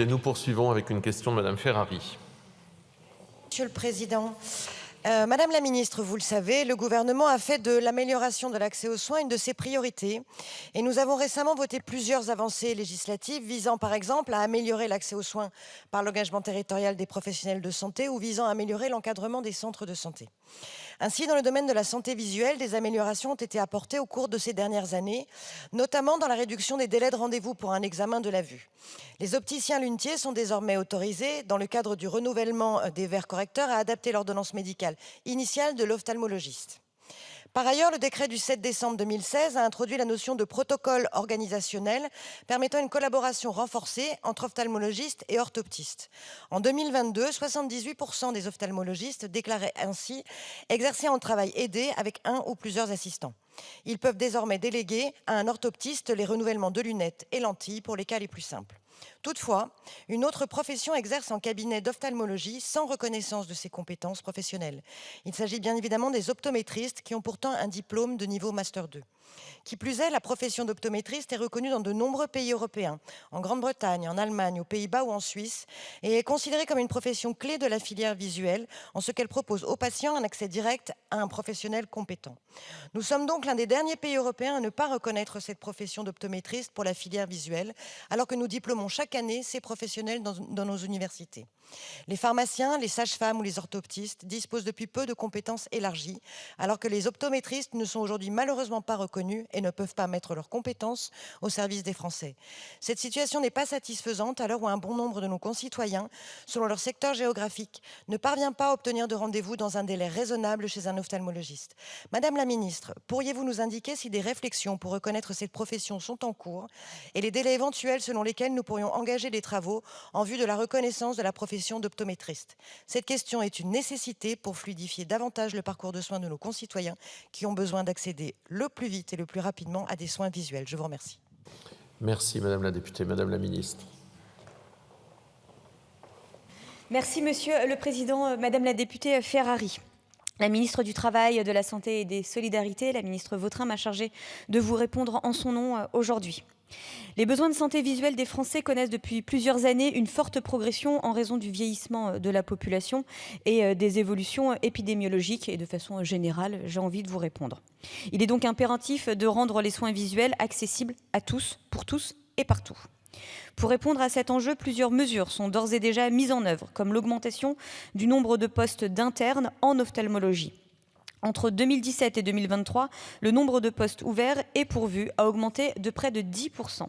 Et nous poursuivons avec une question de Madame Ferrari. Monsieur le Président, Madame la Ministre, vous le savez, le gouvernement a fait de l'amélioration de l'accès aux soins une de ses priorités et nous avons récemment voté plusieurs avancées législatives visant par exemple à améliorer l'accès aux soins par l'engagement territorial des professionnels de santé ou visant à améliorer l'encadrement des centres de santé. Ainsi, dans le domaine de la santé visuelle, des améliorations ont été apportées au cours de ces dernières années, notamment dans la réduction des délais de rendez-vous pour un examen de la vue. Les opticiens-lunetiers sont désormais autorisés, dans le cadre du renouvellement des verres correcteurs, à adapter l'ordonnance médicale initiale de l'ophtalmologiste. Par ailleurs, le décret du 7 décembre 2016 a introduit la notion de protocole organisationnel permettant une collaboration renforcée entre ophtalmologistes et orthoptistes. En 2022, 78% des ophtalmologistes déclaraient ainsi exercer un travail aidé avec un ou plusieurs assistants. Ils peuvent désormais déléguer à un orthoptiste les renouvellements de lunettes et lentilles pour les cas les plus simples. Toutefois, une autre profession exerce en cabinet d'ophtalmologie sans reconnaissance de ses compétences professionnelles. Il s'agit bien évidemment des optométristes qui ont pourtant un diplôme de niveau Master 2. Qui plus est, la profession d'optométriste est reconnue dans de nombreux pays européens, en Grande-Bretagne, en Allemagne, aux Pays-Bas ou en Suisse, et est considérée comme une profession clé de la filière visuelle, en ce qu'elle propose aux patients un accès direct à un professionnel compétent. Nous sommes donc l'un des derniers pays européens à ne pas reconnaître cette profession d'optométriste pour la filière visuelle, alors que nous diplômons chaque année ces professionnels dans nos universités. Les pharmaciens, les sages-femmes ou les orthoptistes disposent depuis peu de compétences élargies, alors que les optométristes ne sont aujourd'hui malheureusement pas reconnus et ne peuvent pas mettre leurs compétences au service des Français. Cette situation n'est pas satisfaisante à l'heure où un bon nombre de nos concitoyens, selon leur secteur géographique, ne parvient pas à obtenir de rendez-vous dans un délai raisonnable chez un ophtalmologiste. Madame la Ministre, pourriez-vous nous indiquer si des réflexions pour reconnaître cette profession sont en cours et les délais éventuels selon lesquels nous pourrions engager des travaux en vue de la reconnaissance de la profession d'optométriste? Cette question est une nécessité pour fluidifier davantage le parcours de soins de nos concitoyens qui ont besoin d'accéder le plus vite et le plus rapidement à des soins visuels. Je vous remercie. Merci Madame la députée. Madame la Ministre. Merci Monsieur le Président. Madame la députée Ferrari. La ministre du Travail, de la Santé et des Solidarités, la ministre Vautrin, m'a chargé de vous répondre en son nom aujourd'hui. Les besoins de santé visuelle des Français connaissent depuis plusieurs années une forte progression en raison du vieillissement de la population et des évolutions épidémiologiques. Et de façon générale, j'ai envie de vous répondre. Il est donc impératif de rendre les soins visuels accessibles à tous, pour tous et partout. Pour répondre à cet enjeu, plusieurs mesures sont d'ores et déjà mises en œuvre, comme l'augmentation du nombre de postes d'internes en ophtalmologie. Entre 2017 et 2023, le nombre de postes ouverts et pourvus a augmenté de près de 10%.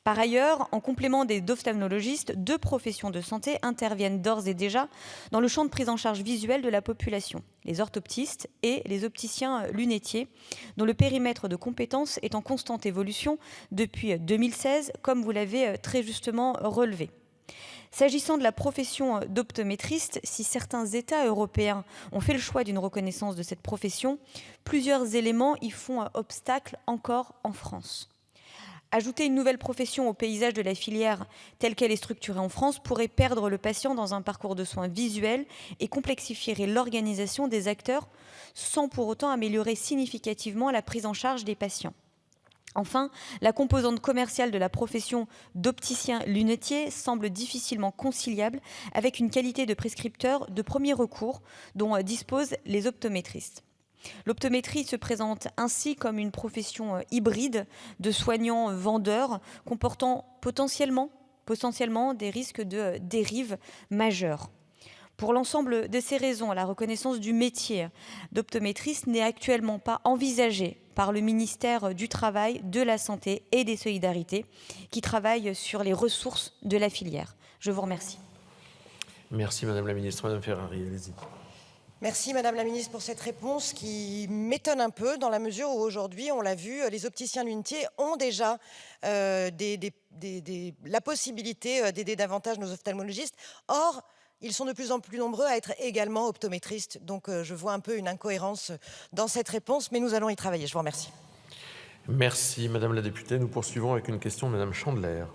Par ailleurs, en complément des ophtalmologistes, 2 professions de santé interviennent d'ores et déjà dans le champ de prise en charge visuelle de la population, les orthoptistes et les opticiens lunetiers, dont le périmètre de compétences est en constante évolution depuis 2016, comme vous l'avez très justement relevé. S'agissant de la profession d'optométriste, si certains États européens ont fait le choix d'une reconnaissance de cette profession, plusieurs éléments y font obstacle encore en France. Ajouter une nouvelle profession au paysage de la filière telle qu'elle est structurée en France pourrait perdre le patient dans un parcours de soins visuels et complexifierait l'organisation des acteurs sans pour autant améliorer significativement la prise en charge des patients. Enfin, la composante commerciale de la profession d'opticien lunetier semble difficilement conciliable avec une qualité de prescripteur de premier recours dont disposent les optométristes. L'optométrie se présente ainsi comme une profession hybride de soignants-vendeurs comportant potentiellement des risques de dérive majeures. Pour l'ensemble de ces raisons, la reconnaissance du métier d'optométriste n'est actuellement pas envisagée par le ministère du Travail, de la Santé et des Solidarités, qui travaille sur les ressources de la filière. Je vous remercie. Merci Madame la Ministre. Madame Ferrari, allez-y. Merci Madame la Ministre pour cette réponse qui m'étonne un peu dans la mesure où aujourd'hui, on l'a vu, les opticiens lunetiers ont déjà la possibilité d'aider davantage nos ophtalmologistes. Or, ils sont de plus en plus nombreux à être également optométristes. Donc, je vois un peu une incohérence dans cette réponse, mais nous allons y travailler. Je vous remercie. Merci Madame la députée. Nous poursuivons avec une question de Madame Chandler.